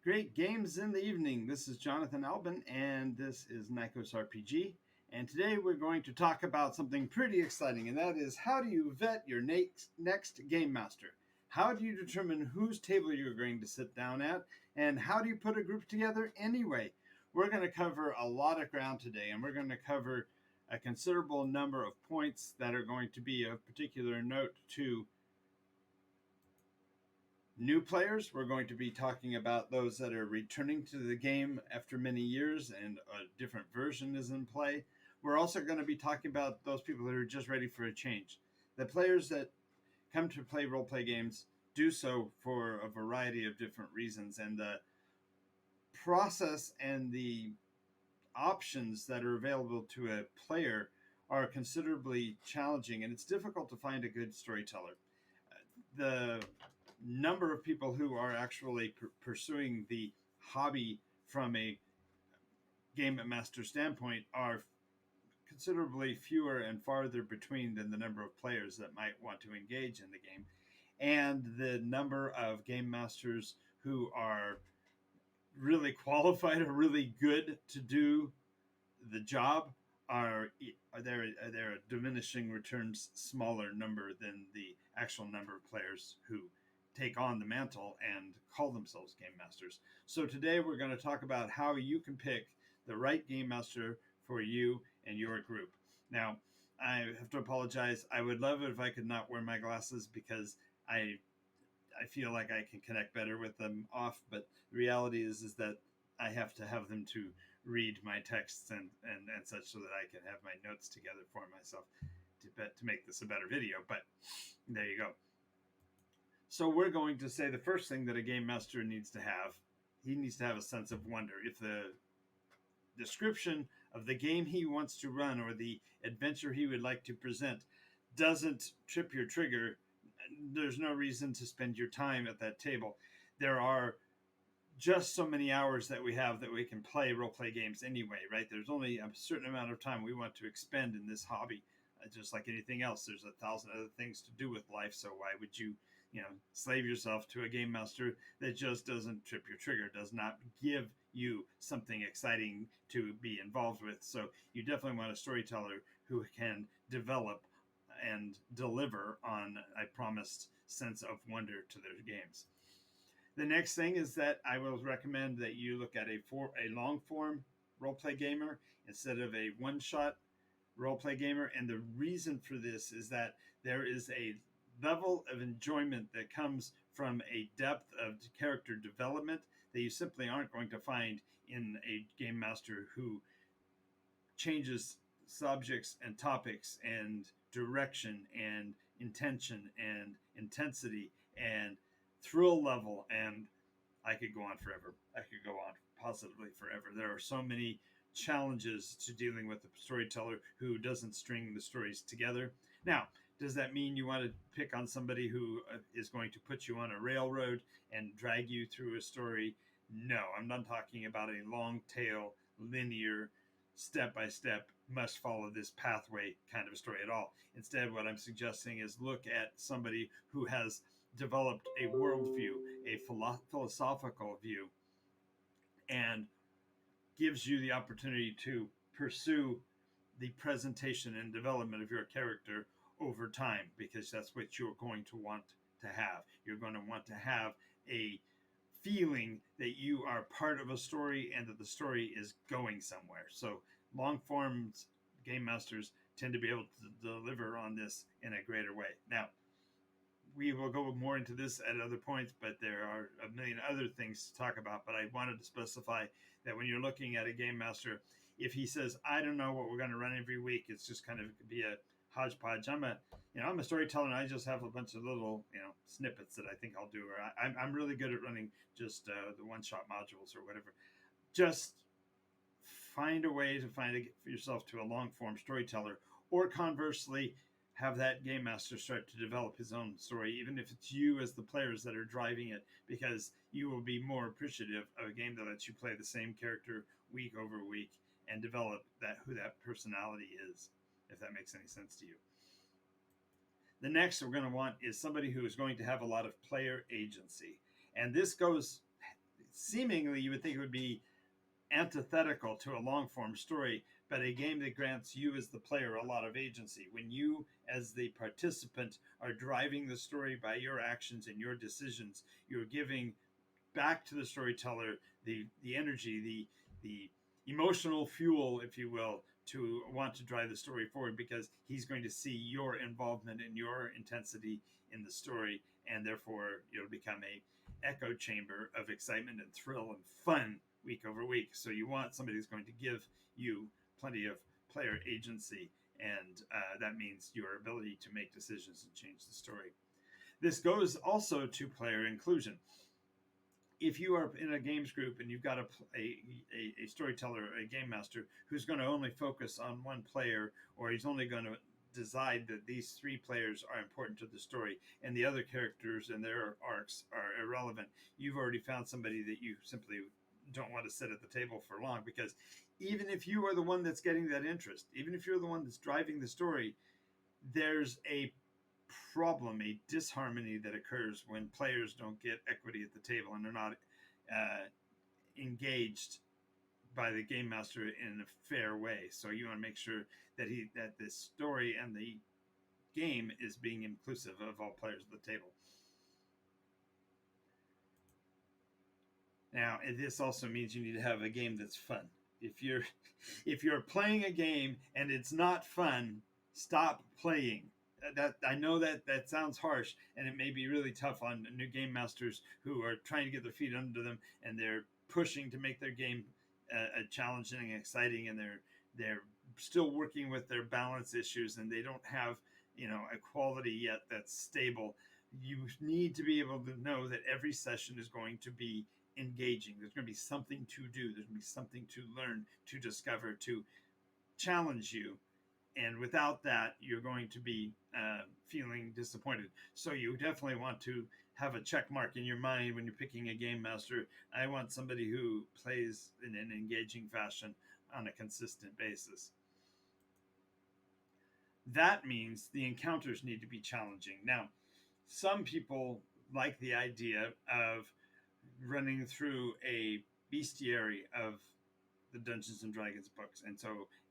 Great games in the evening. This is Jonathan Albin, and this is NycosRPG. And today we're going to talk about something pretty exciting, and that is how do you vet your next game master? How do you determine whose table you're going to sit down at, and how do you put a group together anyway? We're going to cover a lot of ground today, and we're going to cover a considerable number of points that are going to be of particular note to new players. We're going to be talking about those that are returning to the game after many years and a different version is in play. We're also going to be talking about those people that are just ready for a change. The players that come to play role play games do so for a variety of different reasons, and the process and the options that are available to a player are considerably challenging, and it's difficult to find a good storyteller. The number of people who are actually pursuing the hobby from a game master standpoint are considerably fewer and farther between than the number of players that might want to engage in the game. And the number of game masters who are really qualified or really good to do the job are they're a diminishing returns smaller number than the actual number of players who take on the mantle and call themselves game masters. So today we're going to talk about how you can pick the right game master for you and your group. Now, I have to apologize. I would love it if I could not wear my glasses because I feel like I can connect better with them off, but the reality is that I have to have them to read my texts and such so that I can have my notes together for myself to make this a better video. But there you go. So we're going to say the first thing that a game master needs to have, he needs to have a sense of wonder. If the description of the game he wants to run or the adventure he would like to present doesn't trip your trigger, there's no reason to spend your time at that table. There are just so many hours that we have that we can play role play games anyway, right? There's only a certain amount of time we want to expend in this hobby. Just like anything else, there's 1,000 other things to do with life. So why would you slave yourself to a game master that just doesn't trip your trigger, does not give you something exciting to be involved with? So you definitely want a storyteller who can develop and deliver on a promised sense of wonder to their games. The next thing is that I will recommend that you look at a long form role play gamer instead of a one shot role play gamer. And the reason for this is that there is a level of enjoyment that comes from a depth of character development that you simply aren't going to find in a game master who changes subjects and topics and direction and intention and intensity and thrill level. And I could go on forever. I could go on positively forever. There are so many challenges to dealing with a storyteller who doesn't string the stories together. Now, does that mean you want to pick on somebody who is going to put you on a railroad and drag you through a story? No, I'm not talking about a long tail, linear, step by step, must follow this pathway kind of a story at all. Instead, what I'm suggesting is look at somebody who has developed a worldview, a philosophical view, and gives you the opportunity to pursue the presentation and development of your character over time, because that's what you're going to want to have. You're going to want to have a feeling that you are part of a story and that the story is going somewhere. So long forms game masters tend to be able to deliver on this in a greater way. Now, we will go more into this at other points, but there are a million other things to talk about. But I wanted to specify that when you're looking at a game master, if he says, I don't know what we're going to run every week, it's just kind of be a hodgepodge. I'm a storyteller and I just have a bunch of little, snippets that I think I'll do. Or I'm really good at running just the one-shot modules or whatever. Just find a way to for yourself to a long-form storyteller, or conversely, have that game master start to develop his own story, even if it's you as the players that are driving it, because you will be more appreciative of a game that lets you play the same character week over week and develop who that personality is, if that makes any sense to you. The next we're going to want is somebody who is going to have a lot of player agency. And this goes seemingly you would think it would be antithetical to a long form story, but a game that grants you as the player a lot of agency. When you, as the participant, are driving the story by your actions and your decisions, you're giving back to the storyteller the energy, the emotional fuel, if you will, to want to drive the story forward, because he's going to see your involvement and your intensity in the story, and therefore it'll become a echo chamber of excitement and thrill and fun week over week. So you want somebody who's going to give you plenty of player agency, and that means your ability to make decisions and change the story. This goes also to player inclusion. If you are in a games group and you've got a storyteller or a game master who's going to only focus on one player, or he's only going to decide that these three players are important to the story and the other characters and their arcs are irrelevant, you've already found somebody that you simply don't want to sit at the table for long. Because even if you are the one that's getting that interest, even if you're the one that's driving the story, there's a problem, a disharmony that occurs when players don't get equity at the table and they're not engaged by the game master in a fair way. So you want to make sure that the story and the game is being inclusive of all players at the table. Now, this also means you need to have a game that's fun. If you're playing a game and it's not fun, stop playing. That I know that sounds harsh, and it may be really tough on new game masters who are trying to get their feet under them, and they're pushing to make their game challenging and exciting, and they're still working with their balance issues, and they don't have a quality yet that's stable. You need to be able to know that every session is going to be engaging. There's going to be something to do. There's going to be something to learn, to discover, to challenge you. And without that, you're going to be feeling disappointed. So you definitely want to have a check mark in your mind when you're picking a game master. I want somebody who plays in an engaging fashion on a consistent basis. That means the encounters need to be challenging. Now, some people like the idea of running through a bestiary of the Dungeons and Dragons books. And so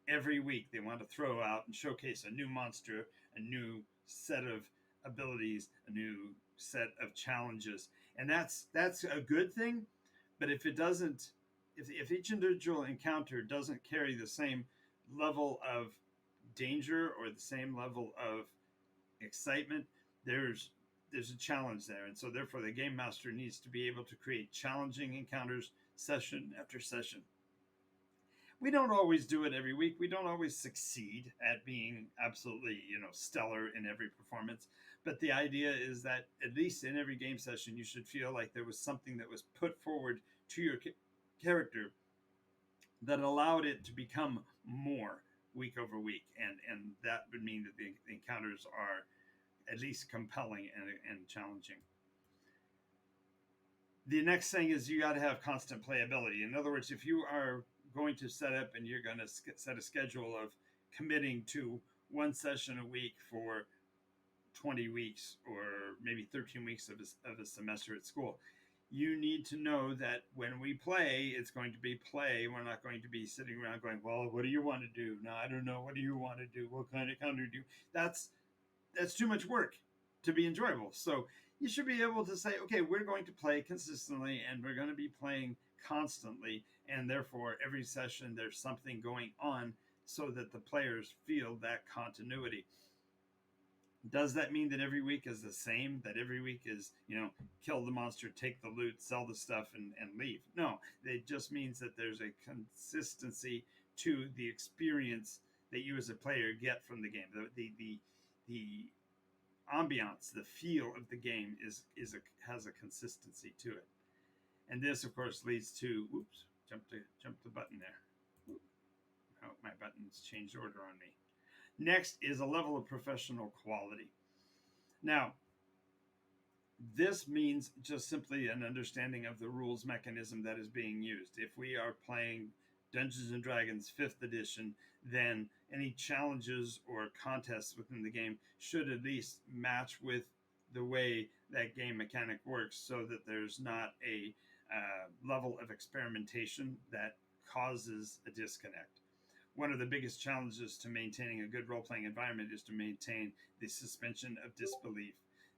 every week they want to throw out and showcase a new monster, a new set of abilities, a new set of challenges. And that's a good thing. But if it doesn't, if each individual encounter doesn't carry the same level of danger or the same level of excitement, there's a challenge there. And so therefore the game master needs to be able to create challenging encounters session after session. We don't always do it every week. We don't always succeed at being absolutely, stellar in every performance. But the idea is that at least in every game session, you should feel like there was something that was put forward to your character that allowed it to become more week over week. And that would mean that the encounters are at least compelling and challenging. The next thing is you got to have constant playability. In other words, if you are going to set up and you're going to set a schedule of committing to one session a week for 20 weeks or maybe 13 weeks of a semester at school, you need to know that when we play, it's going to be play. We're not going to be sitting around going, well, what do you want to do? No, I don't know. What do you want to do? What kind of counter do you? That's too much work to be enjoyable. So you should be able to say, okay, we're going to play consistently and we're going to be playing constantly. And therefore, every session, there's something going on so that the players feel that continuity. Does that mean that every week is the same? That every week is, kill the monster, take the loot, sell the stuff, and leave? No, it just means that there's a consistency to the experience that you as a player get from the game. The ambiance, the feel of the game has a consistency to it. And this, of course, leads to, jump the button there. Oh, my button's changed order on me. Next is a level of professional quality. Now, this means just simply an understanding of the rules mechanism that is being used. If we are playing Dungeons and Dragons 5th edition, then any challenges or contests within the game should at least match with the way that game mechanic works, so that there's not a level of experimentation that causes a disconnect. One of the biggest challenges to maintaining a good role playing environment is to maintain the suspension of disbelief.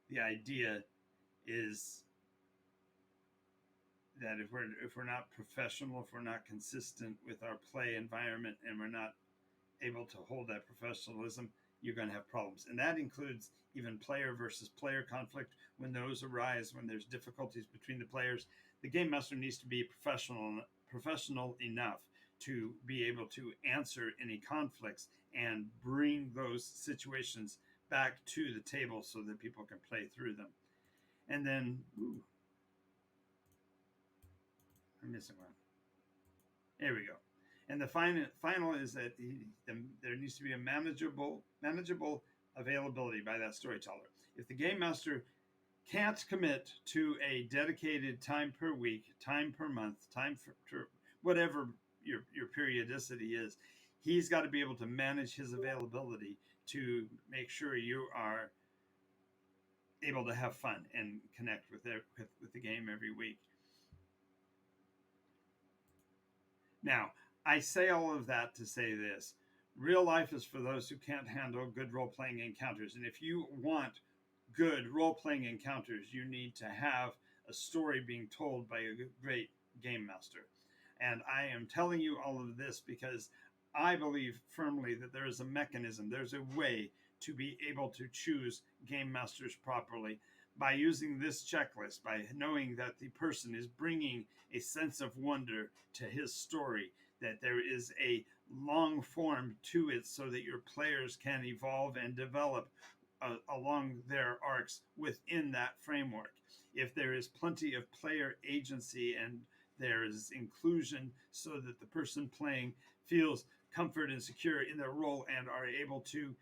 The idea is that if we're not professional, if we're not consistent with our play environment, and we're not able to hold that professionalism, you're going to have problems. And that includes even player versus player conflict. When those arise, when there's difficulties between the players, the game master needs to be professional enough to be able to answer any conflicts and bring those situations back to the table so that people can play through them. And then, I'm missing one. There we go. And the final is that there needs to be a manageable availability by that storyteller. If the game master can't commit to a dedicated time per week, time per month, time for whatever your periodicity is, he's got to be able to manage his availability to make sure you are able to have fun and connect with the game every week. Now, I say all of that to say this. Real life is for those who can't handle good role-playing encounters. And if you want good role-playing encounters, you need to have a story being told by a great game master. And I am telling you all of this because I believe firmly that there is a mechanism, there's a way to be able to choose game masters properly by using this checklist, by knowing that the person is bringing a sense of wonder to his story, that there is a long form to it so that your players can evolve and develop along their arcs within that framework. If there is plenty of player agency and there is inclusion so that the person playing feels comfort and secure in their role and are able to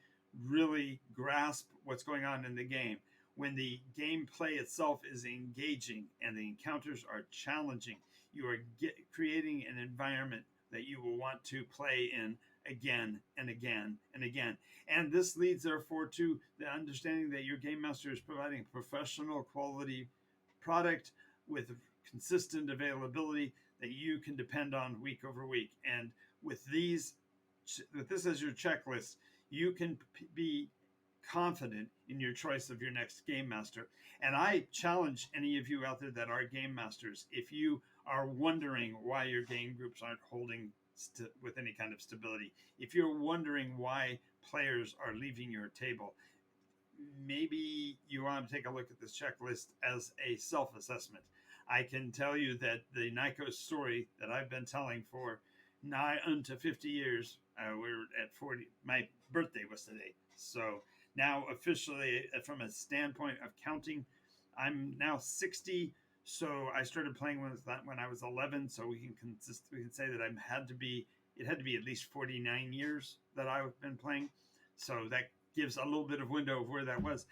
really grasp what's going on in the game. When the gameplay itself is engaging and the encounters are challenging, you are creating an environment that you will want to play in again and again and again. And this leads, therefore, to the understanding that your game master is providing a professional quality product with consistent availability that you can depend on week over week. And with this as your checklist, you can be confident in your choice of your next game master. And I challenge any of you out there that are game masters, if you are wondering why your game groups aren't holding with any kind of stability, if you're wondering why players are leaving your table, maybe you want to take a look at this checklist as a self-assessment. I can tell you that the Nykos story that I've been telling for nigh unto 50 years, we're at 40, my birthday was today. So now officially, from a standpoint of counting, I'm now 60. So I started playing when I was 11. So we can say that it had to be at least 49 years that I've been playing. So that gives a little bit of window of where that was.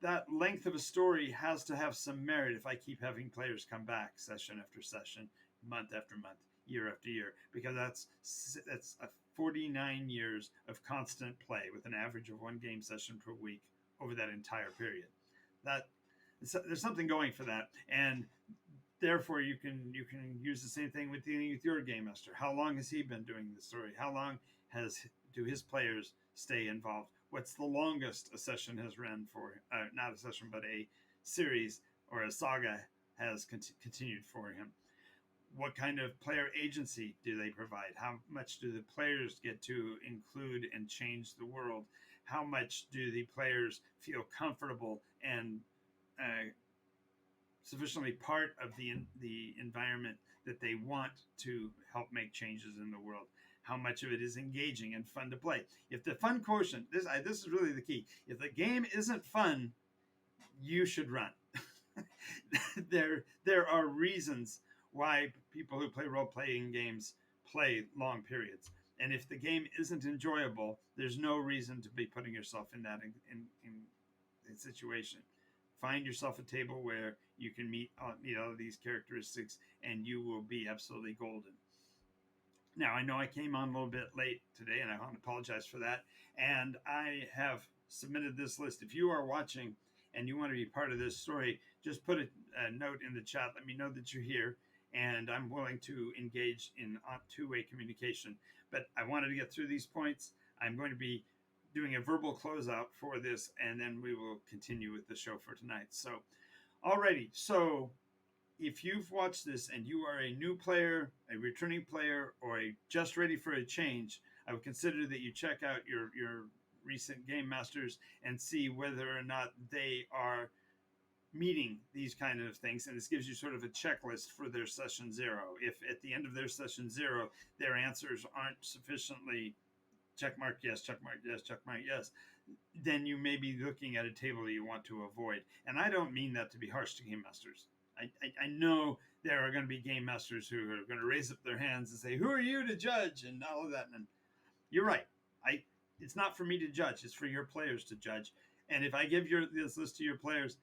That length of a story has to have some merit if I keep having players come back session after session, month after month, year after year, because that's a 49 years of constant play with an average of one game session per week over that entire period. There's something going for that, and therefore you can use the same thing with dealing with your game master. How long has he been doing the story? How long do his players stay involved? What's the longest a session has run for? Not a session, but a series or a saga has continued for him. What kind of player agency do they provide? How much do the players get to include and change the world? How much do the players feel comfortable and sufficiently part of the environment that they want to help make changes in the world? How much of it is engaging and fun to play? If the fun quotient, this is really the key. If the game isn't fun, you should run. There are reasons why people who play role-playing games play long periods. And if the game isn't enjoyable, there's no reason to be putting yourself in that in situation. Find yourself a table where you can meet all of these characteristics, and you will be absolutely golden. Now, I know I came on a little bit late today, and I want to apologize for that. And I have submitted this list. If you are watching and you want to be part of this story, just put a note in the chat. Let me know that you're here, and I'm willing to engage in two-way communication. But I wanted to get through these points. I'm going to be doing a verbal closeout for this, and then we will continue with the show for tonight. So, alrighty. So, if you've watched this and you are a new player, a returning player, or a just ready for a change, I would consider that you check out your recent game masters and see whether or not they are meeting these kind of things. And this gives you sort of a checklist for their session zero. If at the end of their session zero, their answers aren't sufficiently check mark yes, check mark yes, check mark yes, then you may be looking at a table that you want to avoid. And I don't mean that to be harsh to game masters. I know there are going to be game masters who are going to raise up their hands and say, "Who are you to judge?" and all of that. And you're right. It's not for me to judge. It's for your players to judge. And if I give this list to your players,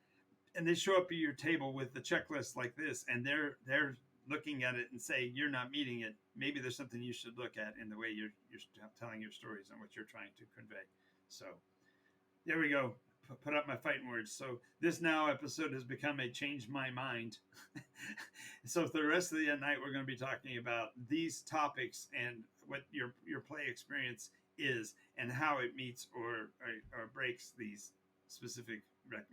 and they show up at your table with the checklist like this, and they're looking at it and say you're not meeting it, maybe there's something you should look at in the way you're telling your stories and what you're trying to convey. So there we go. Put up my fighting words. So this now episode has become a change my mind. So for the rest of the night, we're going to be talking about these topics and what your play experience is and how it meets or breaks these specific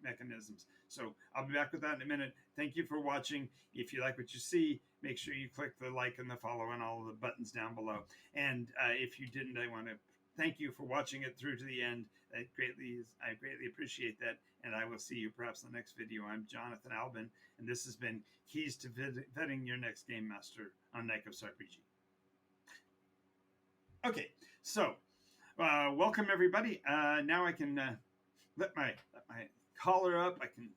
mechanisms. So I'll be back with that in a minute. Thank you for watching. If you like what you see, make sure you click the like and the follow and all of the buttons down below. And if you didn't, I want to thank you for watching it through to the end. I greatly appreciate that. And I will see you perhaps in the next video. I'm Jonathan Albin, and this has been Keys to Vetting Your Next Game Master on NycosRPG. Okay, so welcome everybody. Now I can let my collar up. I can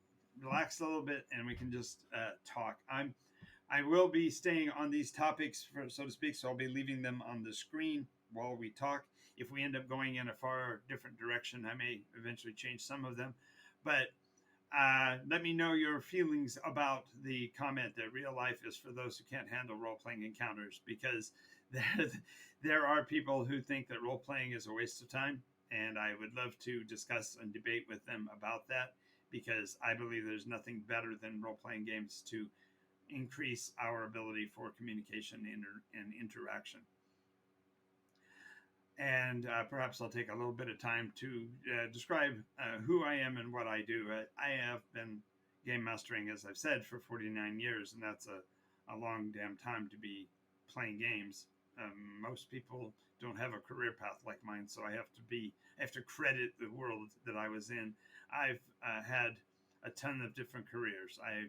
relax a little bit, and we can just talk. I will be staying on these topics, so to speak. So I'll be leaving them on the screen while we talk. If we end up going in a far different direction, I may eventually change some of them. But let me know your feelings about the comment that real life is for those who can't handle role-playing encounters, because there are people who think that role-playing is a waste of time, and I would love to discuss and debate with them about that, because I believe there's nothing better than role-playing games to increase our ability for communication and interaction. And perhaps I'll take a little bit of time to describe who I am and what I do. I have been game mastering, as I've said, for 49 years, and that's a long damn time to be playing games. Most people don't have a career path like mine, so I have to credit the world that I was in. I've had a ton of different careers. I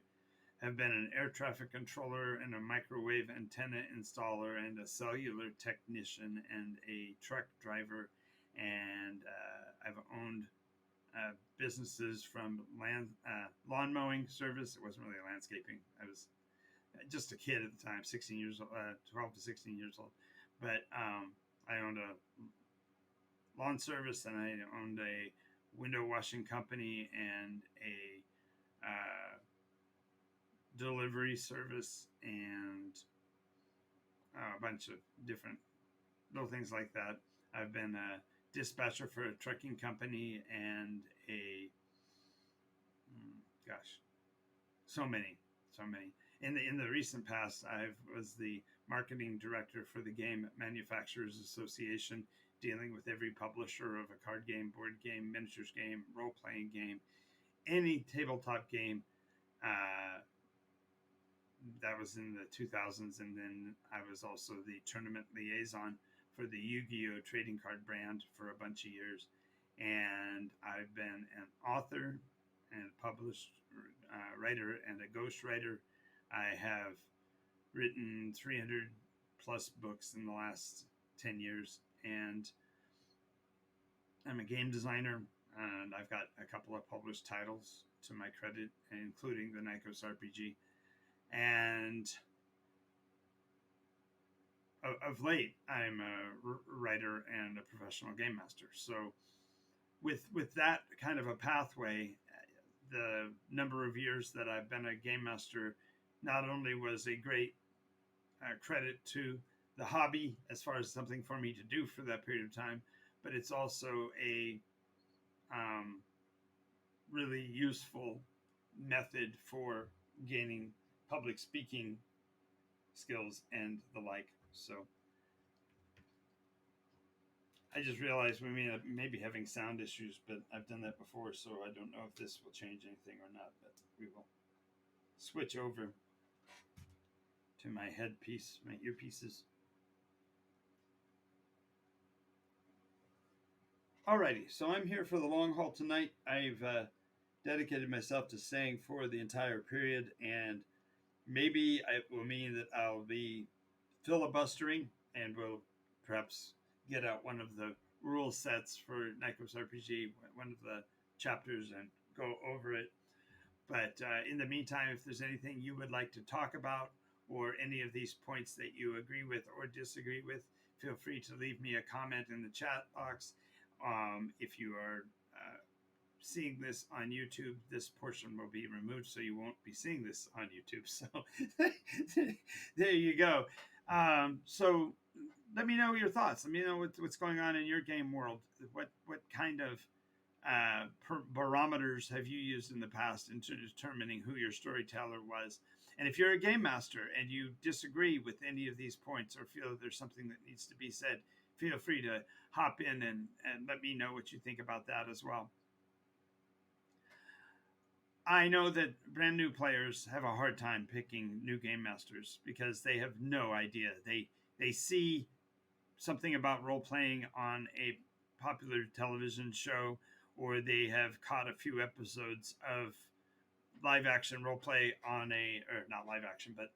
have been an air traffic controller and a microwave antenna installer and a cellular technician and a truck driver, and I've owned businesses from lawn mowing service. It wasn't really landscaping. I was just a kid at the time, 12 to 16 years old. But I owned a lawn service, and I owned a window washing company and a delivery service, and a bunch of different little things like that. I've been a dispatcher for a trucking company and so many. In the recent past, I was the marketing director for the Game Manufacturers Association, dealing with every publisher of a card game, board game, miniatures game, role-playing game, any tabletop game. That was in the 2000s, and then I was also the tournament liaison for the Yu-Gi-Oh! Trading card brand for a bunch of years. And I've been an author and published writer and a ghostwriter. I have written 300 plus books in the last 10 years, and I'm a game designer, and I've got a couple of published titles to my credit, including the NycosRPG. And of late, I'm a writer and a professional game master. So with that kind of a pathway, the number of years that I've been a game master not only was a great credit to the hobby as far as something for me to do for that period of time, but it's also a really useful method for gaining public speaking skills and the like. So I just realized we may be having sound issues, but I've done that before, so I don't know if this will change anything or not. But we will switch over to my headpiece, my earpieces. Alrighty, so I'm here for the long haul tonight. I've dedicated myself to staying for the entire period, and maybe it will mean that I'll be filibustering and will perhaps get out one of the rule sets for NycosRPG, one of the chapters, and go over it. But in the meantime, if there's anything you would like to talk about or any of these points that you agree with or disagree with, feel free to leave me a comment in the chat box. If you are seeing this on YouTube, this portion will be removed, so you won't be seeing this on YouTube. So there you go. So let me know your thoughts. Let me know what's going on in your game world. What kind of barometers have you used in the past in determining who your storyteller was? And if you're a game master and you disagree with any of these points or feel that there's something that needs to be said, feel free to hop in and let me know what you think about that as well. I know that brand new players have a hard time picking new game masters because they have no idea. They see something about role playing on a popular television show, or they have caught a few episodes of live action role play on or not live action, but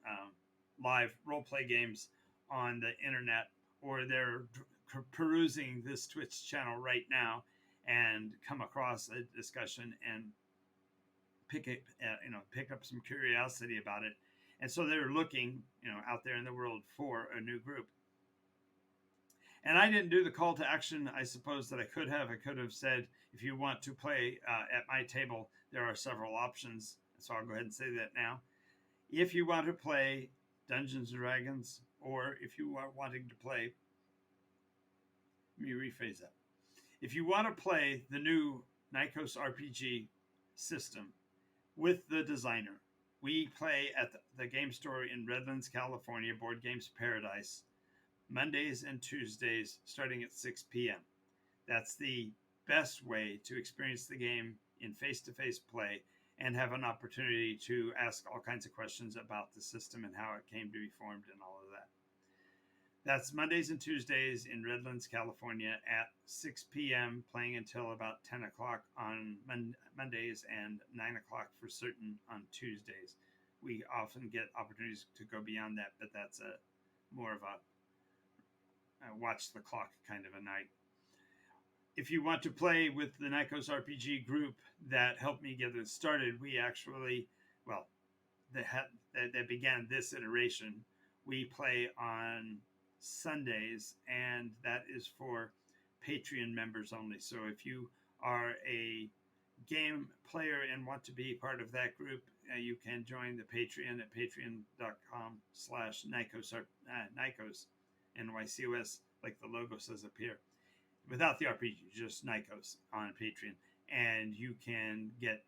live role play games on the internet, or they're perusing this Twitch channel right now and come across a discussion and pick up some curiosity about it, and so they're looking, out there in the world for a new group. And I didn't do the call to action, I suppose, that I could have. I could have said, if you want to play at my table, there are several options. So I'll go ahead and say that now. If you want to play Dungeons and Dragons, or if you are wanting to play, let me rephrase that. If you want to play the new NycosRPG system with the designer, we play at the game store in Redlands, California, Board Games Paradise, Mondays and Tuesdays starting at 6 p.m. That's the best way to experience the game in face-to-face play and have an opportunity to ask all kinds of questions about the system and how it came to be formed and all of that. That's Mondays and Tuesdays in Redlands, California at 6 p.m., playing until about 10 o'clock on Mondays and 9 o'clock for certain on Tuesdays. We often get opportunities to go beyond that, but that's more of a watch the clock kind of a night. If you want to play with the NycosRPG group that helped me get it started, we actually, that began this iteration, we play on Sundays, and that is for Patreon members only. So if you are a game player and want to be part of that group, you can join the Patreon at patreon.com/Nykos, NYCOS, like the logo says up here, without the RPG, just Nykos on Patreon. And you can get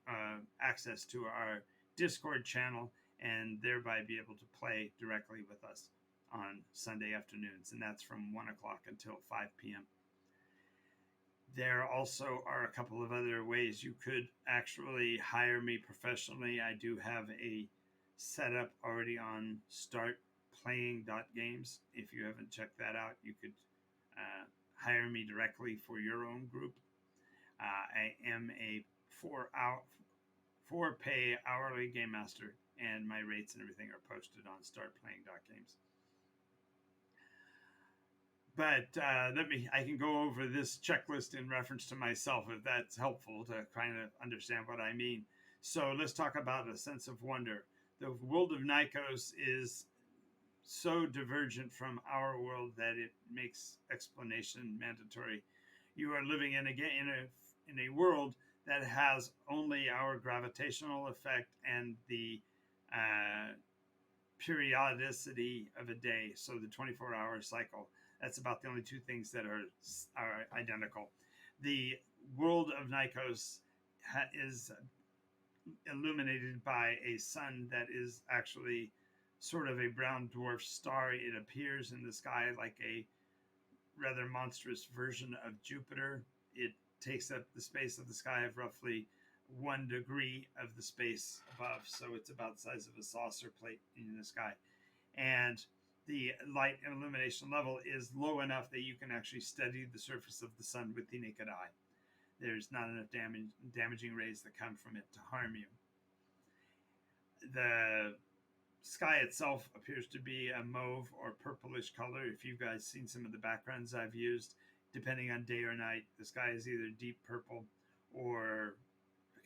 access to our Discord channel and thereby be able to play directly with us on Sunday afternoons. And that's from 1 o'clock until 5 p.m. There also are a couple of other ways you could actually hire me professionally. I do have a setup already on startplaying.games. If you haven't checked that out, you could hire me directly for your own group. I am a for pay hourly game master, and my rates and everything are posted on startplaying.games. But I can go over this checklist in reference to myself if that's helpful to kind of understand what I mean. So let's talk about a sense of wonder. The world of Nykos is so divergent from our world that it makes explanation mandatory. You are living in a world that has only our gravitational effect and the periodicity of a day, so the 24-hour cycle. That's about the only two things that are identical. The world of Nykos is illuminated by a sun that is actually sort of a brown dwarf star. It appears in the sky like a rather monstrous version of Jupiter. It takes up the space of the sky of roughly 1 degree of the space above, so it's about the size of a saucer plate in the sky. And the light and illumination level is low enough that you can actually study the surface of the sun with the naked eye. There's not enough damaging rays that come from it to harm you. The sky itself appears to be a mauve or purplish color. If you guys seen some of the backgrounds I've used, depending on day or night, the sky is either deep purple or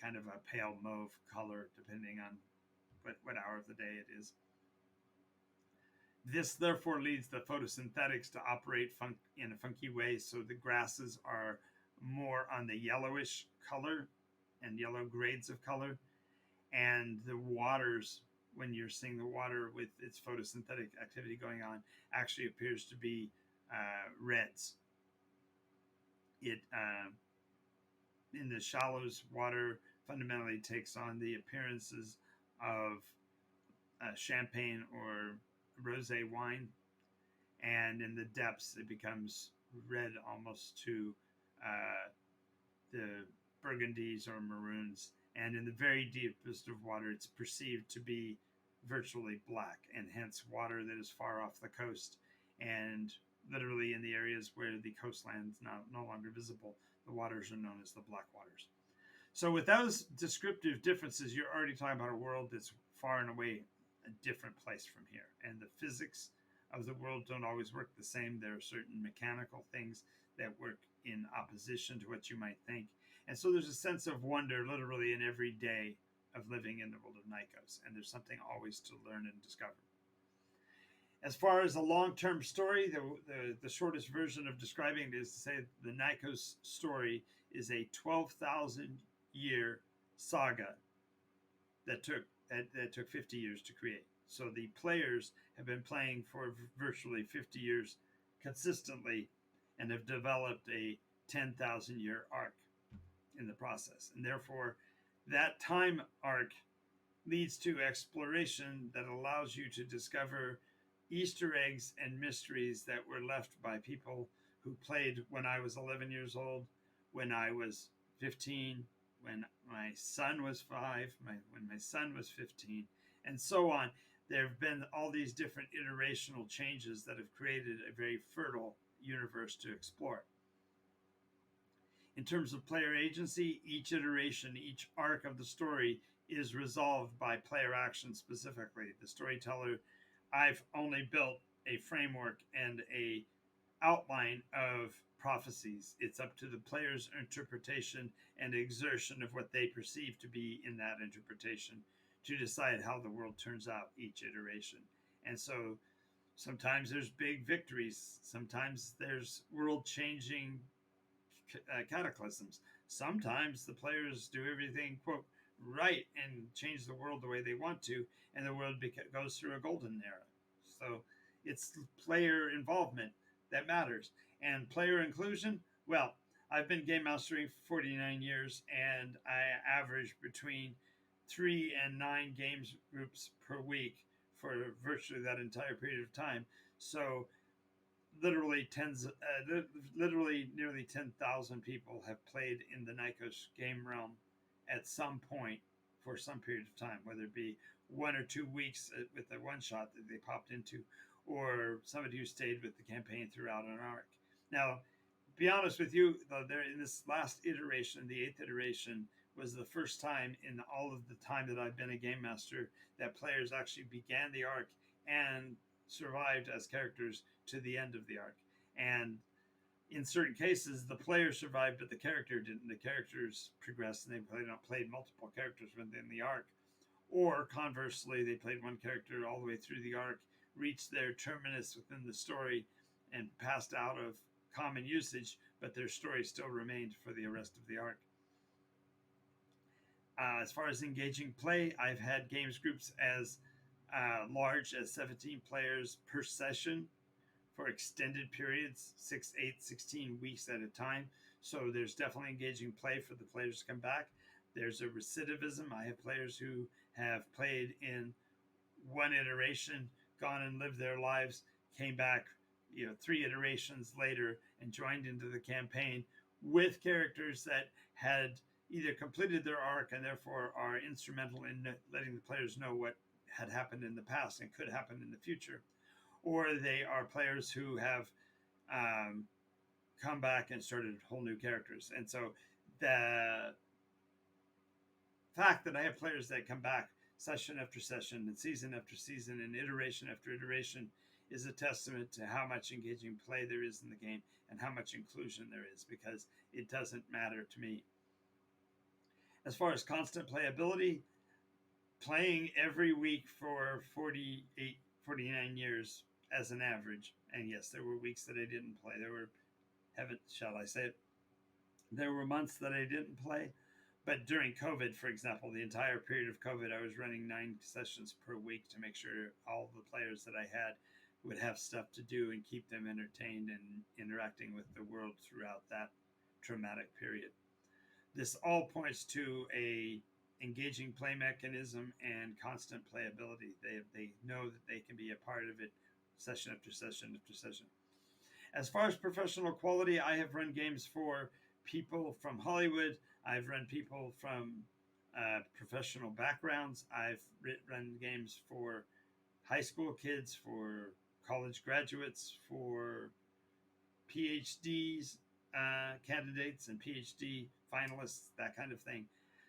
kind of a pale mauve color, depending on what hour of the day it is. This therefore leads the photosynthetics to operate in a funky way, so the grasses are more on the yellowish color and yellow grades of color, and the waters, when you're seeing the water with its photosynthetic activity going on, actually appears to be reds. It in the shallows, water fundamentally takes on the appearances of champagne or rosé wine, and in the depths it becomes red almost to the burgundies or maroons, and in the very deepest of water it's perceived to be virtually black, and hence water that is far off the coast, and literally in the areas where the coastline is no longer visible, the waters are known as the black waters. So with those descriptive differences, you're already talking about a world that's far and away a different place from here, and the physics of the world don't always work the same. There are certain mechanical things that work in opposition to what you might think, and so there's a sense of wonder literally in every day of living in the world of Nykos, and there's something always to learn and discover. As far as a long-term story, the shortest version of describing it is to say the Nykos story is a 12,000 year saga that took 50 years to create. So the players have been playing for virtually 50 years consistently and have developed a 10,000 year arc in the process. And therefore, that time arc leads to exploration that allows you to discover Easter eggs and mysteries that were left by people who played when I was 11 years old, when I was 15, when my son was 5, when my son was 15, and so on. There have been all these different iterational changes that have created a very fertile universe to explore. In terms of player agency, each iteration, each arc of the story is resolved by player action specifically. The storyteller, I've only built a framework and a outline of prophecies. It's up to the player's interpretation and exertion of what they perceive to be in that interpretation to decide how the world turns out each iteration. And so sometimes there's big victories. Sometimes there's world-changing cataclysms. Sometimes the players do everything, quote, right and change the world the way they want to, and the world goes through a golden era. So it's player involvement that matters. And player inclusion, well, I've been game mastering for 49 years, and I average between 3 and 9 games groups per week for virtually that entire period of time. So literally nearly 10,000 people have played in the Nykos game realm at some point for some period of time, whether it be 1 or 2 weeks with a one shot that they popped into, or somebody who stayed with the campaign throughout an arc. Now, to be honest with you, in this last iteration, the 8th iteration, was the first time in all of the time that I've been a game master that players actually began the arc and survived as characters to the end of the arc. And in certain cases, the player survived, but the character didn't. The characters progressed, and they played multiple characters within the arc. Or conversely, they played one character all the way through the arc, reached their terminus within the story, and passed out of common usage, but their story still remained for the rest of the arc. As far as engaging play, I've had games groups as large as 17 players per session for extended periods, 6, 8, 16 weeks at a time. So there's definitely engaging play for the players to come back. There's a recidivism. I have players who have played in one iteration, gone and lived their lives, came back, 3 iterations later and joined into the campaign with characters that had either completed their arc and therefore are instrumental in letting the players know what had happened in the past and could happen in the future, or they are players who have um, come back and started whole new characters. And so the fact that I have players that come back session after session and season after season and iteration after iteration is a testament to how much engaging play there is in the game and how much inclusion there is, because it doesn't matter to me. As far as constant playability, playing every week for 48, 49 years as an average, and yes, there were weeks that I didn't play. There were, heaven, shall I say it, there were months that I didn't play. But during COVID, for example, the entire period of COVID, I was running 9 sessions per week to make sure all the players that I had would have stuff to do and keep them entertained and interacting with the world throughout that traumatic period. This all points to a engaging play mechanism and constant playability. They know that they can be a part of it session after session after session. As far as professional quality, I have run games for people from Hollywood. I've run people from professional backgrounds. I've run games for high school kids, for college graduates, for PhDs, candidates and PhD finalists, that kind of thing.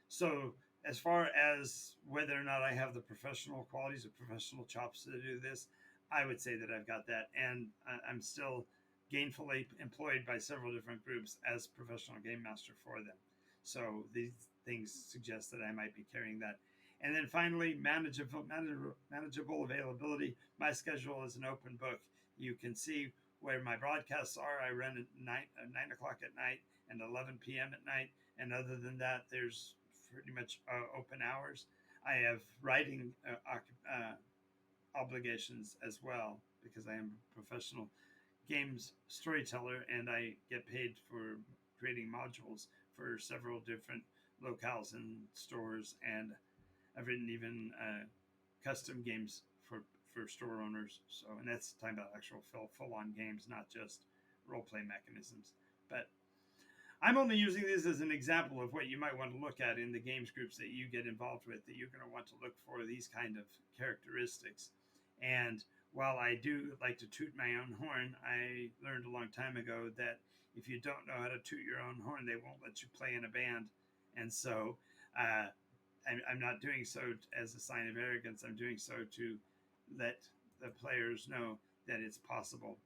So, as far as whether or not I have the professional qualities or professional chops to do this, I would say that I've got that. And I'm still gainfully employed by several different groups as professional game master for them. So these things suggest that I might be carrying that. And then finally, manageable availability. My schedule is an open book. You can see where my broadcasts are. I run at 9 o'clock at night and 11 p.m. at night. And other than that, there's pretty much open hours. I have writing obligations as well, because I am a professional games storyteller and I get paid for creating modules for several different locales and stores, and I've written even custom games for store owners. So, and that's talking about actual full-on games, not just role-play mechanisms. But I'm only using this as an example of what you might want to look at in the games groups that you get involved with, that you're going to want to look for these kind of characteristics. And while I do like to toot my own horn, I learned a long time ago that if you don't know how to toot your own horn, they won't let you play in a band. And so I'm not doing so as a sign of arrogance. I'm doing so to let the players know that it's possible.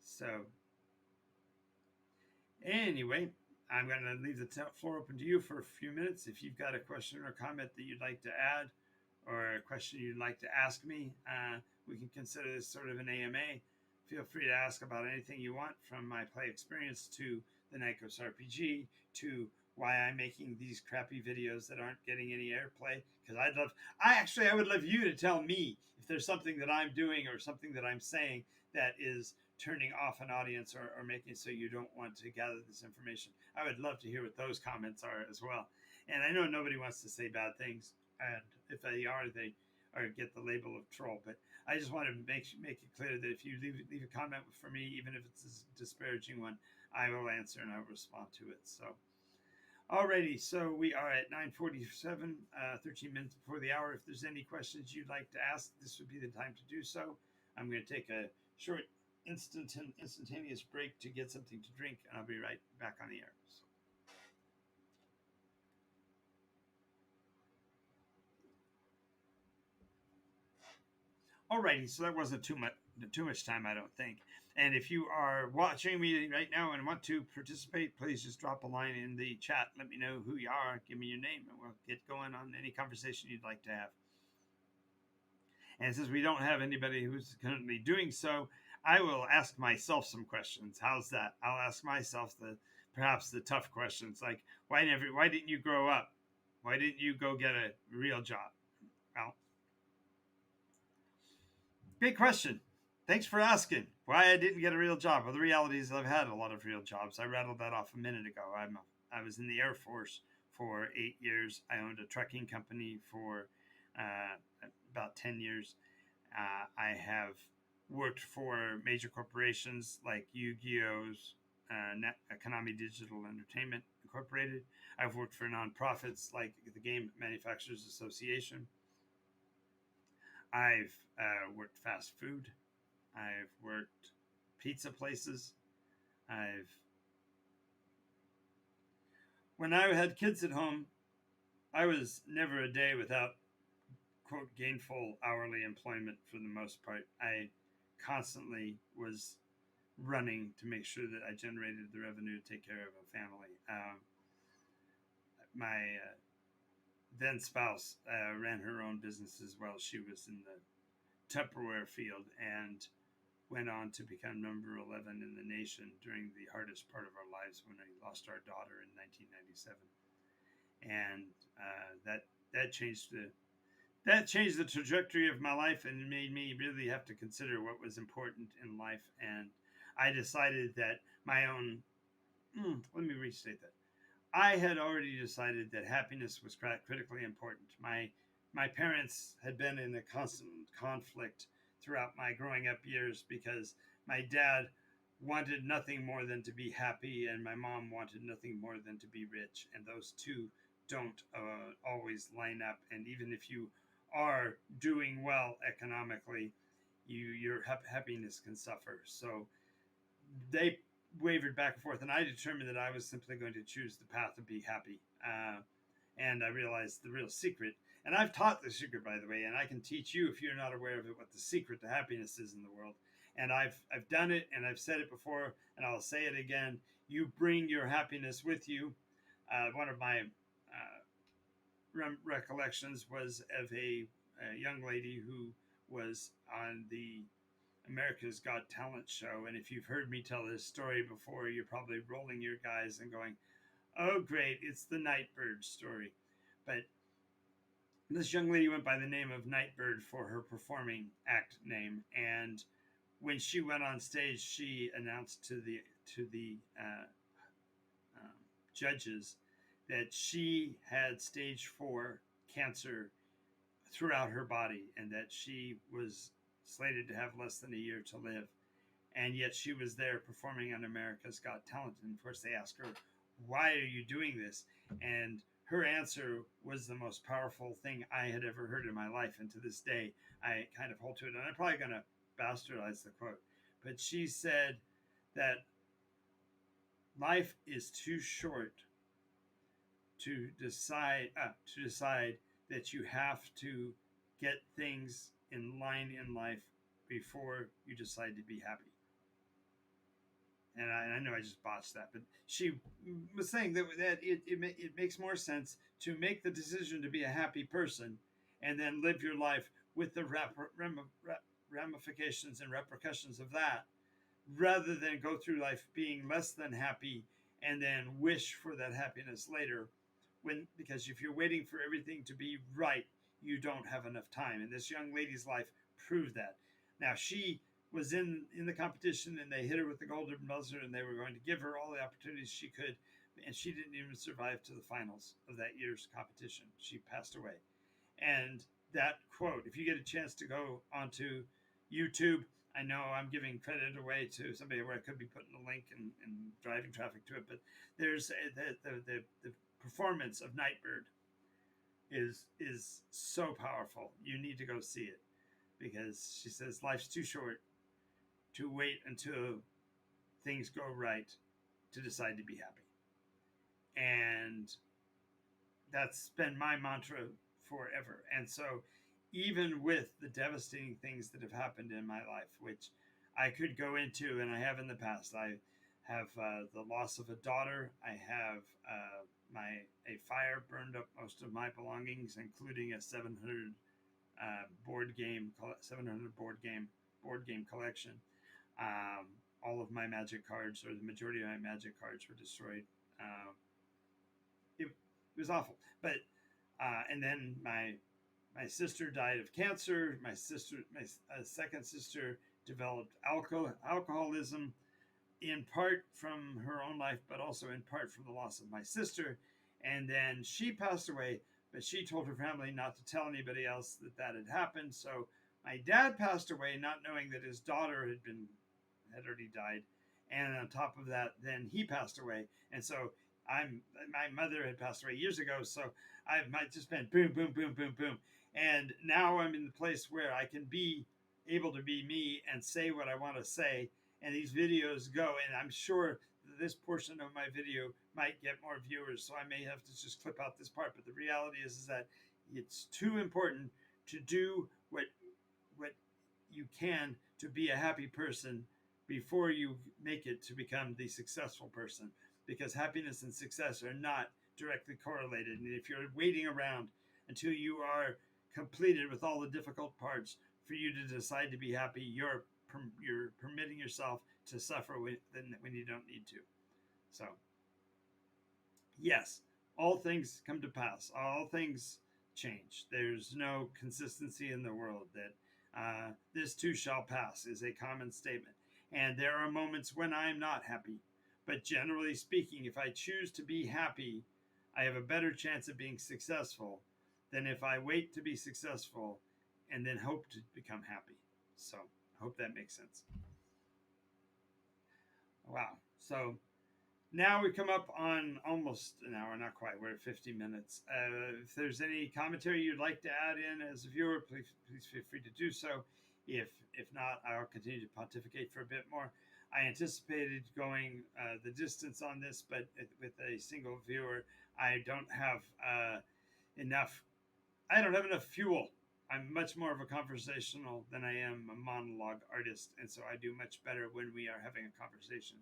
So anyway, I'm going to leave the floor open to you for a few minutes. If you've got a question or comment that you'd like to add, or a question you'd like to ask me, we can consider this sort of an AMA. Feel free to ask about anything you want, from my play experience to the NycosRPG to why I'm making these crappy videos that aren't getting any airplay. Because I would love you to tell me if there's something that I'm doing or something that I'm saying that is turning off an audience, or making so you don't want to gather this information. I would love to hear what those comments are as well. And I know nobody wants to say bad things, and if they are, they or get the label of troll. But I just want to make it clear that if you leave a comment for me, even if it's a disparaging one, I will answer and I will respond to it. So, alrighty, so we are at 9:47, 13 minutes before the hour. If there's any questions you'd like to ask, this would be the time to do so. I'm going to take a short instantaneous break to get something to drink, and I'll be right back on the air. So. Alrighty, so that wasn't too much time, I don't think. And if you are watching me right now and want to participate, please just drop a line in the chat. Let me know who you are. Give me your name, and we'll get going on any conversation you'd like to have. And since we don't have anybody who's currently doing so, I will ask myself some questions. How's that? I'll ask myself perhaps the tough questions, like why didn't you grow up? Why didn't you go get a real job? Well, great question. Thanks for asking why I didn't get a real job. Well, the reality is I've had a lot of real jobs. I rattled that off a minute ago. I was in the Air Force for 8 years. I owned a trucking company for about 10 years. I have worked for major corporations like Yu-Gi-Oh's Konami Digital Entertainment Incorporated. I've worked for nonprofits like the Game Manufacturers Association. I've worked fast food. I've worked pizza places. When I had kids at home, I was never a day without quote gainful hourly employment for the most part. I constantly was running to make sure that I generated the revenue to take care of a family. My then spouse ran her own business as well. She was in the Tupperware field and went on to become number 11 in the nation during the hardest part of our lives when we lost our daughter in 1997. And that changed the trajectory of my life and made me really have to consider what was important in life. And I decided that let me restate that. I had already decided that happiness was critically important. My parents had been in a constant conflict throughout my growing up years because my dad wanted nothing more than to be happy and my mom wanted nothing more than to be rich, and those two don't always line up. And even if you are doing well economically, your happiness can suffer. So they wavered back and forth, and I determined that I was simply going to choose the path to be happy. And I realized the real secret, and I've taught the secret, by the way, and I can teach you if you're not aware of it what the secret to happiness is in the world. And I've done it, and I've said it before, and I'll say it again. You bring your happiness with you. One of my recollections was of a young lady who was on the America's Got Talent show. And if you've heard me tell this story before, you're probably rolling your eyes and going, oh, great, it's the Nightbird story. But this young lady went by the name of Nightbird for her performing act name. And when she went on stage, she announced to the judges that she had stage 4 cancer throughout her body and that she was slated to have less than a year to live. And yet she was there performing on America's Got Talent. And of course they asked her, why are you doing this? And her answer was the most powerful thing I had ever heard in my life. And to this day, I kind of hold to it. And I'm probably going to bastardize the quote. But she said that life is too short to decide that you have to get things in line in life before you decide to be happy. And I know I just botched that, but she was saying that it makes more sense to make the decision to be a happy person and then live your life with the ramifications and repercussions of that, rather than go through life being less than happy and then wish for that happiness later. Because if you're waiting for everything to be right, you don't have enough time. And this young lady's life proved that. Now, she was in the competition and they hit her with the golden buzzer and they were going to give her all the opportunities she could. And she didn't even survive to the finals of that year's competition. She passed away. And that quote, if you get a chance to go onto YouTube, I know I'm giving credit away to somebody where I could be putting a link and driving traffic to it, but there's the performance of Nightbird is so powerful. You need to go see it, because she says life's too short to wait until things go right to decide to be happy. And that's been my mantra forever. And so even with the devastating things that have happened in my life, which I could go into and I have in the past, I have the loss of a daughter. I have a fire burned up most of my belongings, including a 700 board game collection. All of my Magic cards, or the majority of my Magic cards, were destroyed. It was awful. But and then my sister died of cancer. My second sister developed alcoholism, in part from her own life, but also in part from the loss of my sister. And then she passed away, but she told her family not to tell anybody else that that had happened. So my dad passed away, not knowing that his daughter had already died, and on top of that, then he passed away, and so my mother had passed away years ago, so I might just been boom, boom, boom, boom, boom, and now I'm in the place where I can be able to be me and say what I want to say, and these videos go, and I'm sure this portion of my video might get more viewers, so I may have to just clip out this part. But the reality is that it's too important to do what you can to be a happy person before you make it to become the successful person, because happiness and success are not directly correlated. And if you're waiting around until you are completed with all the difficult parts for you to decide to be happy, you're permitting yourself to suffer when you don't need to. So yes, all things come to pass, all things change. There's no consistency in the world. That this too shall pass is a common statement. And there are moments when I'm not happy. But generally speaking, if I choose to be happy, I have a better chance of being successful than if I wait to be successful and then hope to become happy. So I hope that makes sense. Wow. So now we come up on almost an hour, not quite. We're at 50 minutes. If there's any commentary you'd like to add in as a viewer, please feel free to do so. If not, I'll continue to pontificate for a bit more. I anticipated going the distance on this, but with a single viewer, I don't have enough. I don't have enough fuel. I'm much more of a conversational than I am a monologue artist, and so I do much better when we are having a conversation.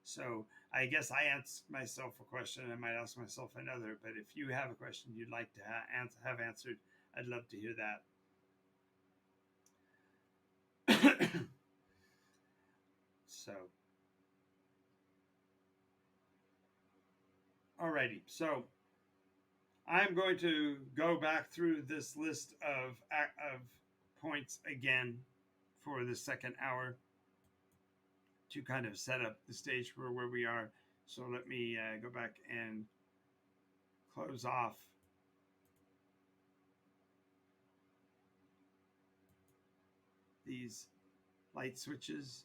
So I guess I ask myself a question, and I might ask myself another. But if you have a question you'd like to have answered, I'd love to hear that. So, alrighty. So I'm going to go back through this list of points again for the second hour to kind of set up the stage for where we are. So let me go back and close off these light switches.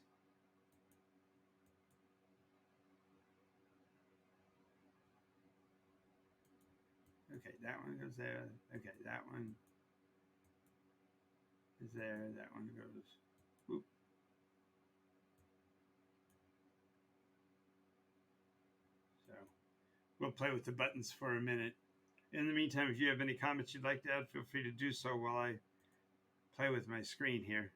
Okay, that one goes there. Okay, that one is there. That one goes. Whoop. So we'll play with the buttons for a minute. In the meantime, if you have any comments you'd like to add, feel free to do so while I play with my screen here.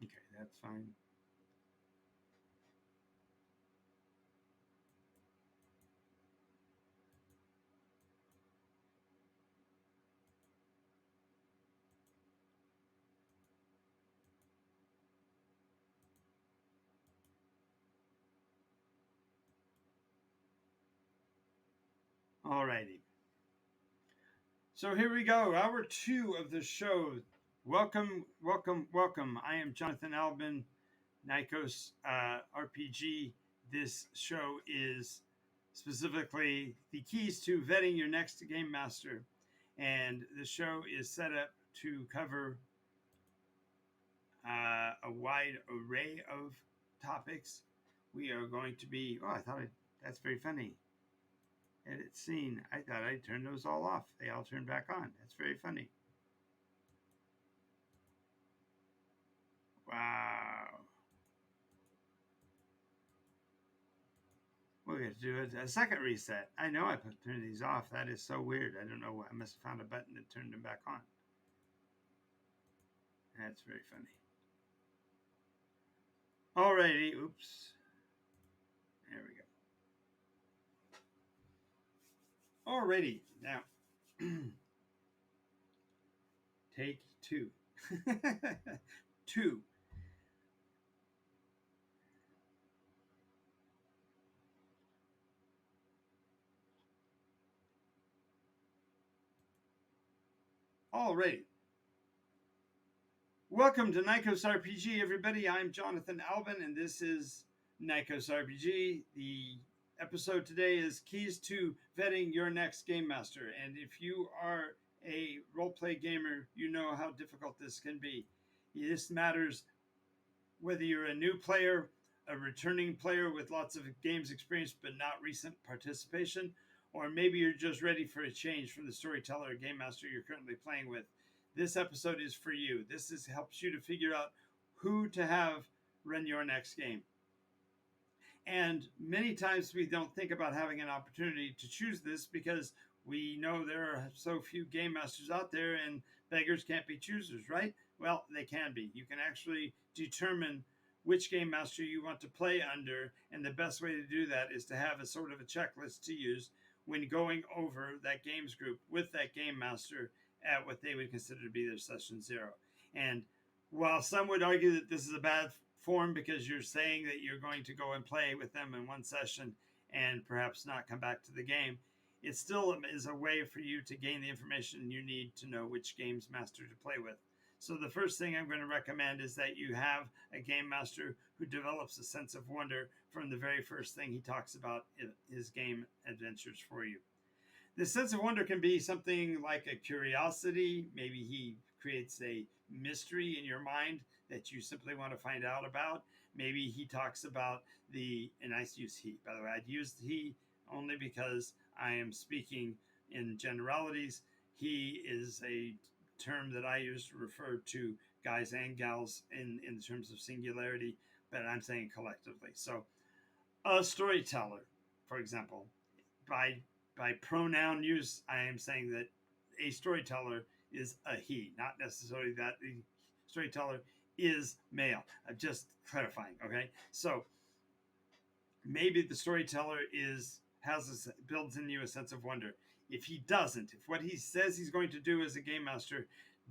Okay, that's fine. Alrighty. So here we go. Hour 2 of the show. Welcome, welcome, welcome. I am Jonathan Albin, Nycos RPG. This show is specifically the keys to vetting your next game master. And the show is set up to cover a wide array of topics. We are going to be, that's very funny. Edit scene. I thought I turned those all off. They all turned back on. That's very funny. Wow. We're going to do a second reset. I know I turned these off. That is so weird. I don't know what. I must have found a button that turned them back on. That's very funny. Alrighty. Oops. There we go. Alrighty. Now, take 2. 2. Alrighty. Welcome to NycosRPG, everybody. I'm Jonathan Albin, and this is NycosRPG. The episode today is Keys to Vetting Your Next Game Master. And if you are a roleplay gamer, you know how difficult this can be. This matters whether you're a new player, a returning player with lots of games experience but not recent participation, or maybe you're just ready for a change from the storyteller or game master you're currently playing with. This episode is for you. Helps you to figure out who to have run your next game. And many times we don't think about having an opportunity to choose this because we know there are so few game masters out there and beggars can't be choosers, right? Well, they can be. You can actually determine which game master you want to play under, and the best way to do that is to have a sort of a checklist to use when going over that games group with that game master at what they would consider to be their session zero. And while some would argue that this is a bad form because you're saying that you're going to go and play with them in one session and perhaps not come back to the game, it still is a way for you to gain the information you need to know which games master to play with. So the first thing I'm going to recommend is that you have a game master who develops a sense of wonder from the very first thing he talks about in his game adventures for you. The sense of wonder can be something like a curiosity. Maybe he creates a mystery in your mind that you simply want to find out about. Maybe he talks about and I use he, by the way, I'd use he only because I am speaking in generalities. He is a term that I use to refer to guys and gals in terms of singularity, but I'm saying collectively. So a storyteller, for example, by pronoun use, I am saying that a storyteller is a he, not necessarily that the storyteller is male. I'm just clarifying, okay? So maybe the storyteller builds in you a sense of wonder. If he doesn't, if what he says he's going to do as a game master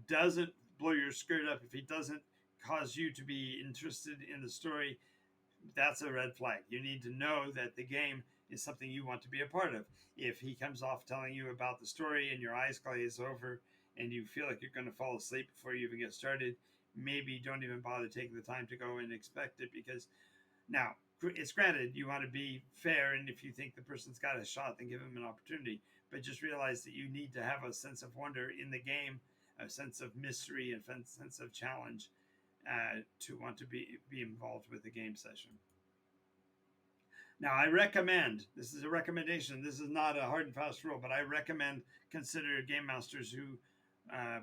doesn't blow your skirt up, if he doesn't cause you to be interested in the story, that's a red flag. You need to know that the game is something you want to be a part of. If he comes off telling you about the story and your eyes glaze over and you feel like you're going to fall asleep before you even get started, maybe don't even bother taking the time to go and expect it, because now it's granted you want to be fair, and if you think the person's got a shot, then give him an opportunity, but just realize that you need to have a sense of wonder in the game, a sense of mystery and a sense of challenge to want to be involved with the game session. Now, I recommend, this is a recommendation, this is not a hard and fast rule, but I recommend consider game masters who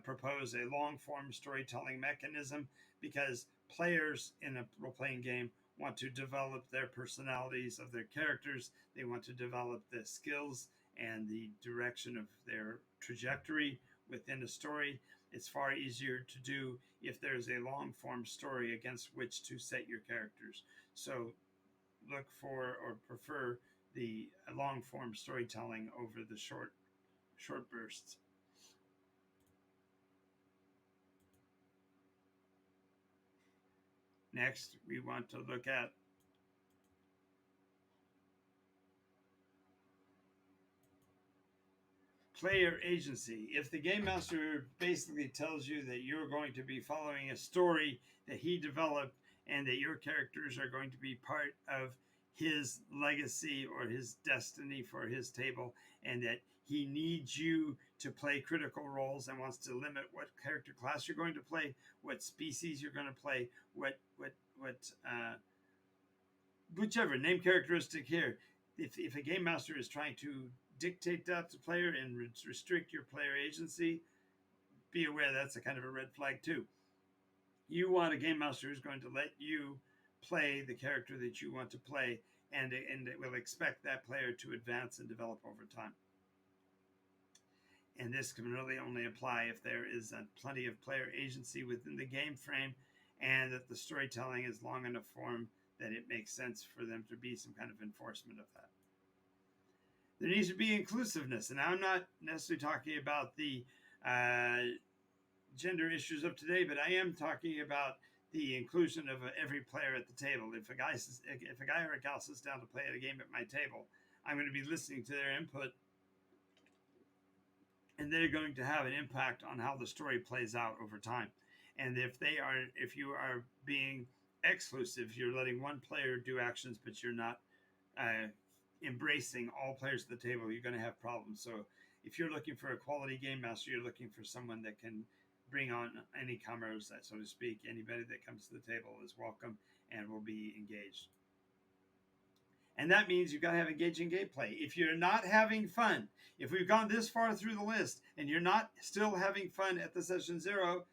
propose a long form storytelling mechanism, because players in a role playing game want to develop their personalities of their characters. They want to develop the skills and the direction of their trajectory within a story. It's far easier to do if there's a long form story against which to set your characters. So look for or prefer the long form storytelling over the short bursts. Next, we want to look at player agency. If the game master basically tells you that you're going to be following a story that he developed and that your characters are going to be part of his legacy or his destiny for his table, and that he needs you to play critical roles and wants to limit what character class you're going to play, what species you're going to play, whichever name characteristic here. If a game master is trying to dictate that to player and restrict your player agency, be aware that's a kind of a red flag too. You want a game master who's going to let you play the character that you want to play, and it will expect that player to advance and develop over time. And this can really only apply if there is plenty of player agency within the game frame, and that the storytelling is long enough form that it makes sense for them to be some kind of enforcement of that. There needs to be inclusiveness, and I'm not necessarily talking about the gender issues of today, but I am talking about the inclusion of every player at the table. If a guy or a gal sits down to play a game at my table, I'm going to be listening to their input, and they're going to have an impact on how the story plays out over time. And if you are being exclusive. You're letting one player do actions, but you're not uh, embracing all players at the table. You're going to have problems. So if you're looking for a quality game master, you're looking for someone that can bring on any comers, so to speak. Anybody that comes to the table is welcome and will be engaged. And that means you've got to have engaging gameplay. If you're not having fun, if we've gone this far through the list and you're not still having fun at the session 0,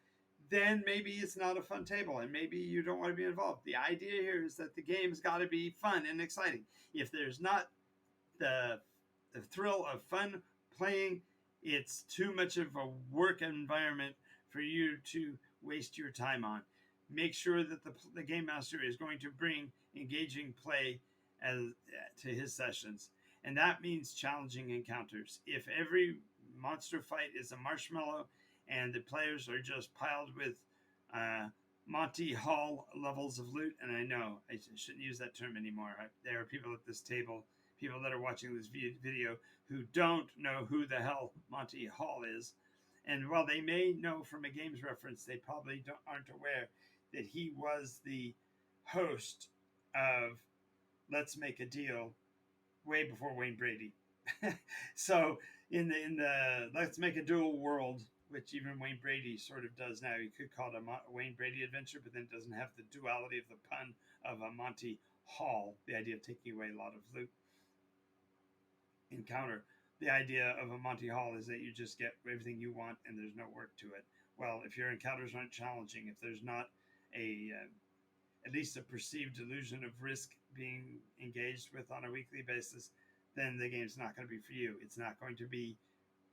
then maybe it's not a fun table and maybe you don't want to be involved. The idea here is that the game's got to be fun and exciting. If there's not the thrill of fun playing, it's too much of a work environment for you to waste your time on. Make sure that the game master is going to bring engaging play to his sessions, and that means challenging encounters. If every monster fight is a marshmallow and the players are just piled with Monty Hall levels of loot, and I know I shouldn't use that term anymore. There are people at this table, people that are watching this video, who don't know who the hell Monty Hall is. And while they may know from a games reference, they probably aren't aware that he was the host of Let's Make a Deal way before Wayne Brady. So in the Let's Make a Deal world, which even Wayne Brady sort of does now, you could call it a Wayne Brady adventure, but then it doesn't have the duality of the pun of a Monty Hall, the idea of taking away a lot of loot encounter. The idea of a Monty Hall is that you just get everything you want and there's no work to it. Well, if your encounters aren't challenging, if there's not at least a perceived illusion of risk being engaged with on a weekly basis, then the game's not going to be for you. It's not going to be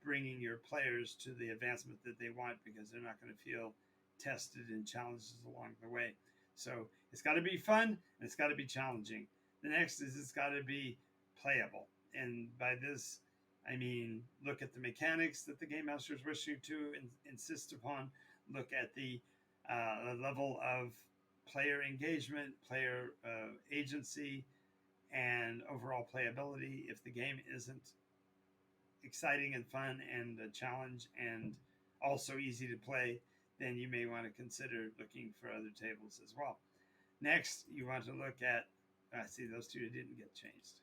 bringing your players to the advancement that they want because they're not going to feel tested and challenges along the way. So it's got to be fun and it's got to be challenging. The next is it's got to be playable. And by this, I mean, look at the mechanics that the game master is wishing to insist upon. Look at the level of player engagement, player agency, and overall playability. If the game isn't exciting and fun and a challenge and also easy to play, then you may want to consider looking for other tables as well. Next, you want to look at, see, those two didn't get changed.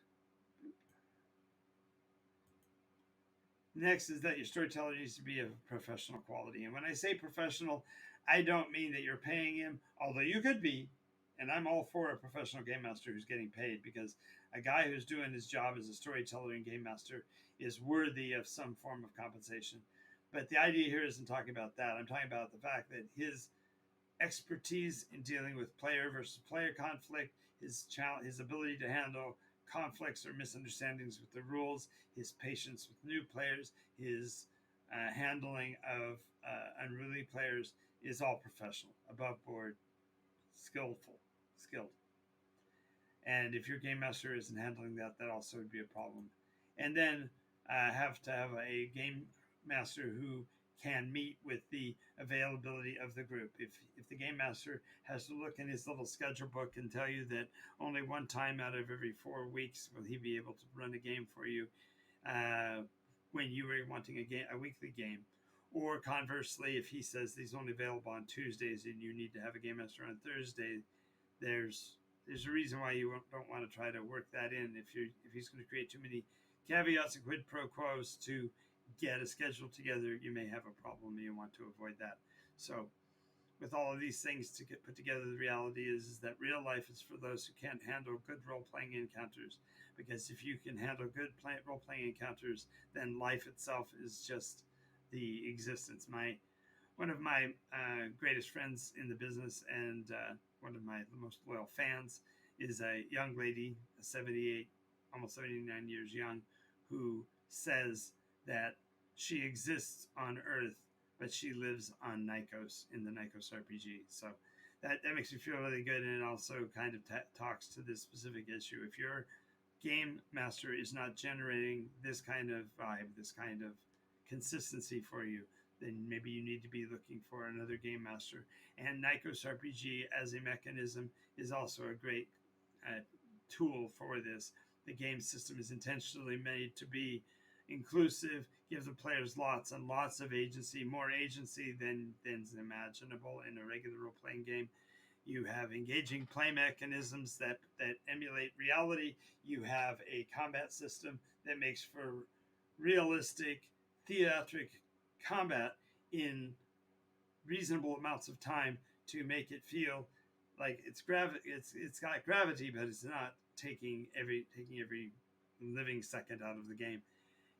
Next is that your storyteller needs to be of professional quality. And when I say professional, I don't mean that you're paying him, although you could be. And I'm all for a professional game master who's getting paid, because a guy who's doing his job as a storyteller and game master is worthy of some form of compensation. But the idea here isn't talking about that. I'm talking about the fact that his expertise in dealing with player versus player conflict, his ability to handle conflicts or misunderstandings with the rules, his patience with new players, his handling of unruly players is all professional, above board, skilled. And if your game master isn't handling that, that also would be a problem. And then have to have a game master who can meet with the availability of the group. If the game master has to look in his little schedule book and tell you that only one time out of every 4 weeks will he be able to run a game for you when you were wanting a weekly game, or conversely, if he says he's only available on Tuesdays and you need to have a game master on Thursday, there's a reason why you don't want to try to work that in. If he's going to create too many caveats and quid pro quos to get a schedule together, you may have a problem and you want to avoid that. So with all of these things to get put together, the reality is that real life is for those who can't handle good role-playing encounters, because if you can handle good role-playing encounters, then life itself is just the existence. One of my greatest friends in the business and one of my most loyal fans is a young lady, 78, almost 79 years young, who says that she exists on Earth, but she lives on Nykos in the NycosRPG. So that makes me feel really good, and it also kind of talks to this specific issue. If your game master is not generating this kind of vibe, this kind of consistency for you, then maybe you need to be looking for another game master. And NycosRPG as a mechanism is also a great tool for this. The game system is intentionally made to be inclusive, give the players lots and lots of agency, more agency than is imaginable in a regular role-playing game. You have engaging play mechanisms that emulate reality. You have a combat system that makes for realistic, theatric combat in reasonable amounts of time to make it feel like it's got gravity, but it's not taking every living second out of the game.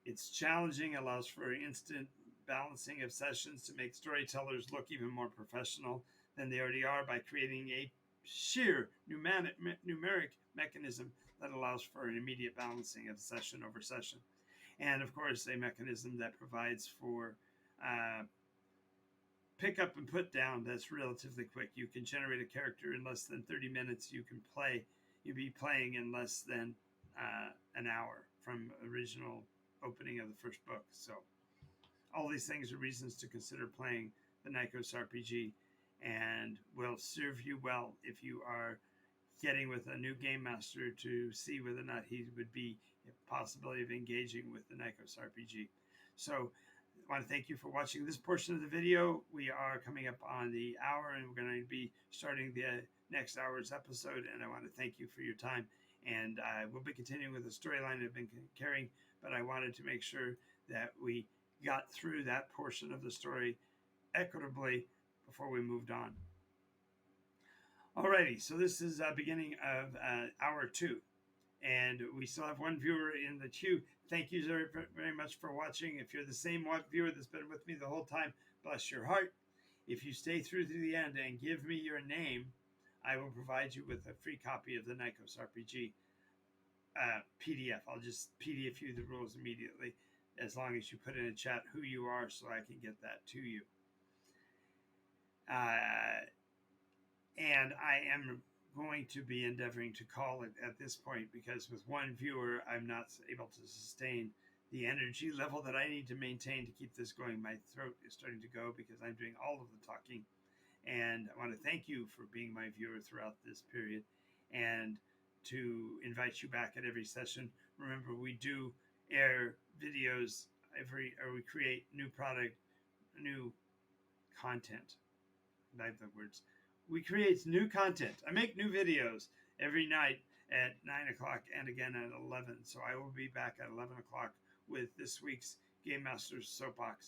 It's challenging, allows for instant balancing of sessions to make storytellers look even more professional than they already are by creating a sheer numeric mechanism that allows for an immediate balancing of session over session. And of course, a mechanism that provides for pick up and put down that's relatively quick. You can generate a character in less than 30 minutes. You'll be playing in less than an hour from original opening of the first book. So all these things are reasons to consider playing the NycosRPG, and will serve you well if you are getting with a new game master to see whether or not he would be a possibility of engaging with the NycosRPG. So I want to thank you for watching this portion of the video. We are coming up on the hour, and we're going to be starting the next hour's episode, and I want to thank you for your time. And I will be continuing with the storyline I've been carrying, but I wanted to make sure that we got through that portion of the story equitably before we moved on. Alrighty, so this is beginning of hour 2, and we still have one viewer in the queue. Thank you very much for watching. If you're the same viewer that's been with me the whole time, bless your heart. If you stay through to the end and give me your name, I will provide you with a free copy of the NycosRPG PDF. I'll just PDF you the rules immediately, as long as you put in a chat who you are so I can get that to you. And I am going to be endeavoring to call it at this point, because with one viewer, I'm not able to sustain the energy level that I need to maintain to keep this going. My throat is starting to go because I'm doing all of the talking. And I want to thank you for being my viewer throughout this period, and to invite you back at every session. Remember, we do air videos we create new content. Like the words. We create new content. I make new videos every night at 9 o'clock and again at 11. So I will be back at 11 o'clock with this week's Game Master's Soapbox.